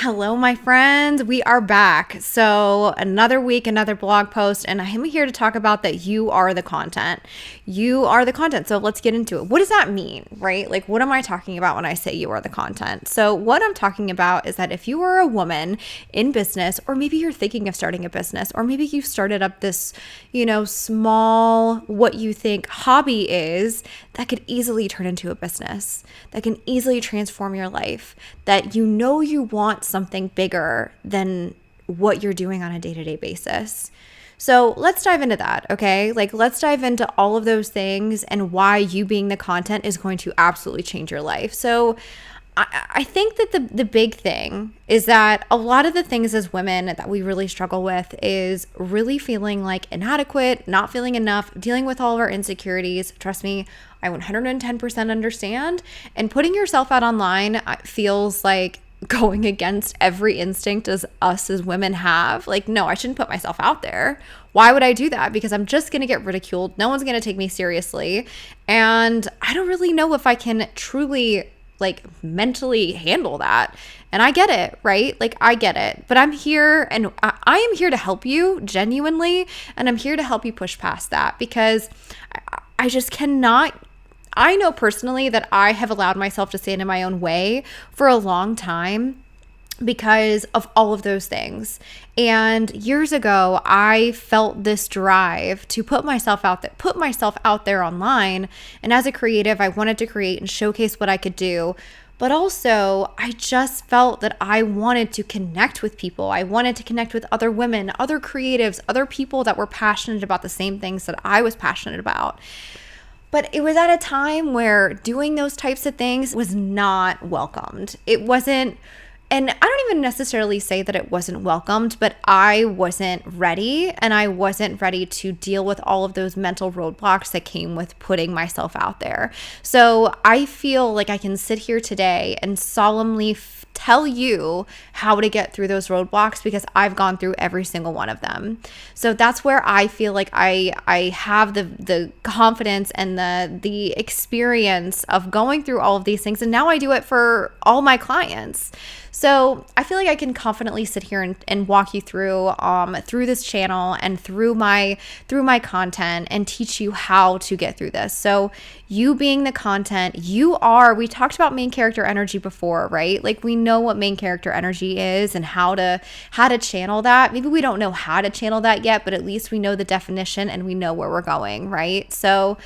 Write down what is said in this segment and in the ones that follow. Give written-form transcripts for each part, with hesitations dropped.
Hello, my friends. We are back. So, another week, another blog post, and I am here to talk about that you are the content. You are the content. So, let's get into it. What does that mean, right? Like, what am I talking about when I say you are the content? So, what I'm talking about is that if you are a woman in business, or maybe you're thinking of starting a business, or maybe you started up this, small, what you think hobby is that could easily turn into a business, that can easily transform your life, that you want something bigger than what you're doing on a day-to-day basis. So let's dive into that, okay? Let's dive into all of those things and why you being the content is going to absolutely change your life. So I think that the big thing is that a lot of the things as women that we really struggle with is really feeling like inadequate, not feeling enough, dealing with all of our insecurities. Trust me, I 110% understand. And putting yourself out online feels like going against every instinct as us as women have. No, I shouldn't put myself out there. Why would I do that? Because I'm just going to get ridiculed. No one's going to take me seriously. And I don't really know if I can truly mentally handle that. And I get it, right? I get it. But I'm here and I am here to help you genuinely. And I'm here to help you push past that because I just cannot. I know personally that I have allowed myself to stand in my own way for a long time because of all of those things. And years ago, I felt this drive to put myself out there online. And as a creative, I wanted to create and showcase what I could do. But also, I just felt that I wanted to connect with people. I wanted to connect with other women, other creatives, other people that were passionate about the same things that I was passionate about. But it was at a time where doing those types of things was not welcomed. It wasn't. And I don't even necessarily say that it wasn't welcomed, but I wasn't ready, and I wasn't ready to deal with all of those mental roadblocks that came with putting myself out there. So I feel like I can sit here today and solemnly tell you how to get through those roadblocks because I've gone through every single one of them. So that's where I feel like I have the confidence and the experience of going through all of these things, and now I do it for all my clients. So I feel like I can confidently sit here and walk you through this channel and through my content and teach you how to get through this. So you being the content, we talked about main character energy before, right? We know what main character energy is and how to channel that. Maybe we don't know how to channel that yet, but at least we know the definition and we know where we're going, right? So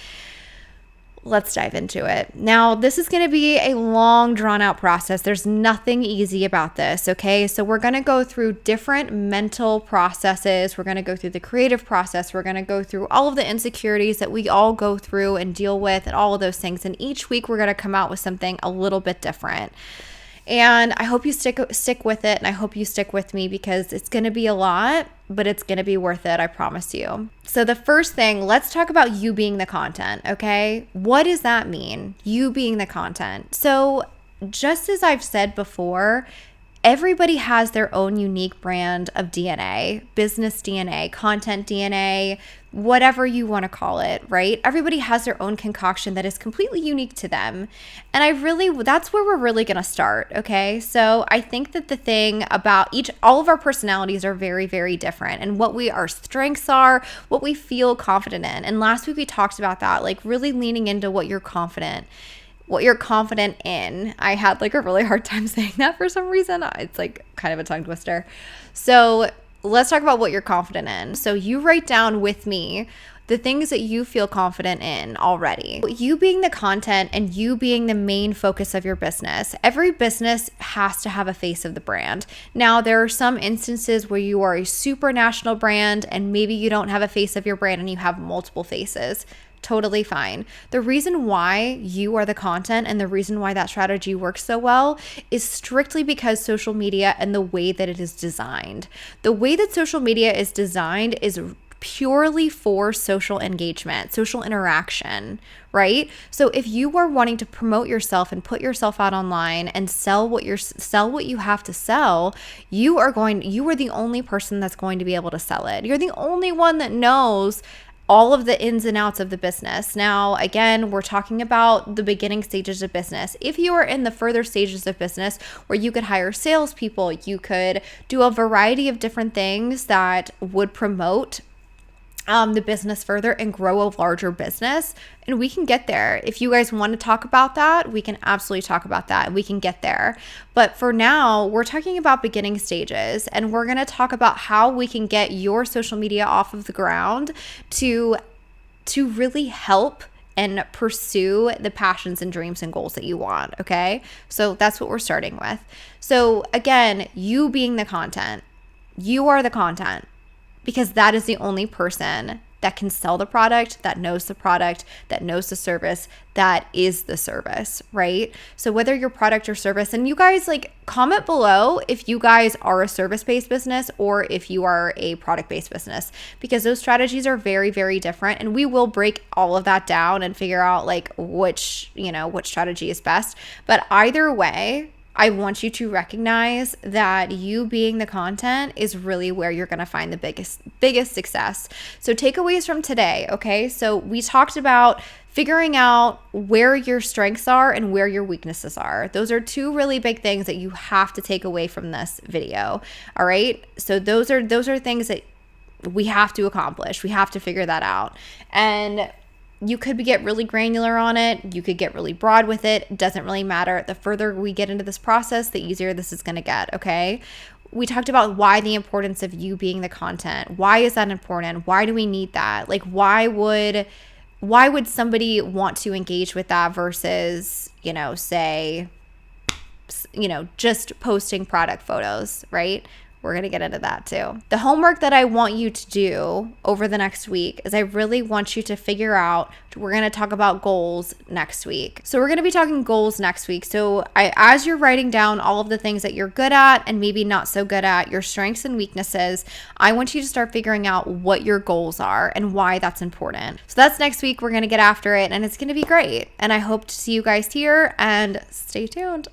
let's dive into it. Now, this is going to be a long, drawn-out process. There's nothing easy about this, okay? So we're going to go through different mental processes. We're going to go through the creative process. We're going to go through all of the insecurities that we all go through and deal with and all of those things. And each week, we're going to come out with something a little bit different. And I hope you stick with it, and I hope you stick with me because it's going to be a lot, but it's going to be worth it, I promise you. So the first thing, let's talk about you being the content, okay? What does that mean, you being the content? So just as I've said before, everybody has their own unique brand of DNA, business DNA, content DNA, whatever you want to call it, right? Everybody has their own concoction that is completely unique to them. And that's where we're really going to start, okay? So I think that the thing about all of our personalities are very, very different, and our strengths are, what we feel confident in. And last week we talked about that, really leaning into what you're confident in. I had a really hard time saying that for some reason. It's kind of a tongue twister. So let's talk about what you're confident in. So you write down with me the things that you feel confident in already. You being the content and you being the main focus of your business. Every business has to have a face of the brand. Now, there are some instances where you are a super national brand and maybe you don't have a face of your brand and you have multiple faces. Totally fine. The reason why you are the content and the reason why that strategy works so well is strictly because social media and the way that it is designed. The way that social media is designed is purely for social engagement, social interaction, right? So if you are wanting to promote yourself and put yourself out online and sell what you have to sell, you are the only person that's going to be able to sell it. You're the only one that knows all of the ins and outs of the business. Now, again, we're talking about the beginning stages of business. If you are in the further stages of business where you could hire salespeople, you could do a variety of different things that would promote the business further and grow a larger business, and we can get there. If you guys want to talk about that, we can absolutely talk about that. We can get there. But for now, we're talking about beginning stages, and we're going to talk about how we can get your social media off of the ground to really help and pursue the passions and dreams and goals that you want, okay? So that's what we're starting with. So again, you being the content, you are the content, because that is the only person that can sell the product, that knows the service, that is the service, right? So whether your product or service, and you guys like comment below if you guys are a service-based business or if you are a product-based business, because those strategies are very, very different. And we will break all of that down and figure out like which strategy is best. But either way, I want you to recognize that you being the content is really where you're going to find the biggest success. So takeaways from today, okay? So we talked about figuring out where your strengths are and where your weaknesses are. Those are two really big things that you have to take away from this video, all right? So those are things that we have to accomplish. We have to figure that out. And you could get really granular on it. You could get really broad with it. It doesn't really matter. The further we get into this process, the easier this is going to get, okay? We talked about why the importance of you being the content. Why is that important? Why do we need that? Like, why would somebody want to engage with that versus, say, just posting product photos, right? We're going to get into that too. The homework that I want you to do over the next week is I really want you to figure out, we're going to talk about goals next week. So we're going to be talking goals next week. So as you're writing down all of the things that you're good at and maybe not so good at, your strengths and weaknesses, I want you to start figuring out what your goals are and why that's important. So that's next week. We're going to get after it and it's going to be great. And I hope to see you guys here and stay tuned.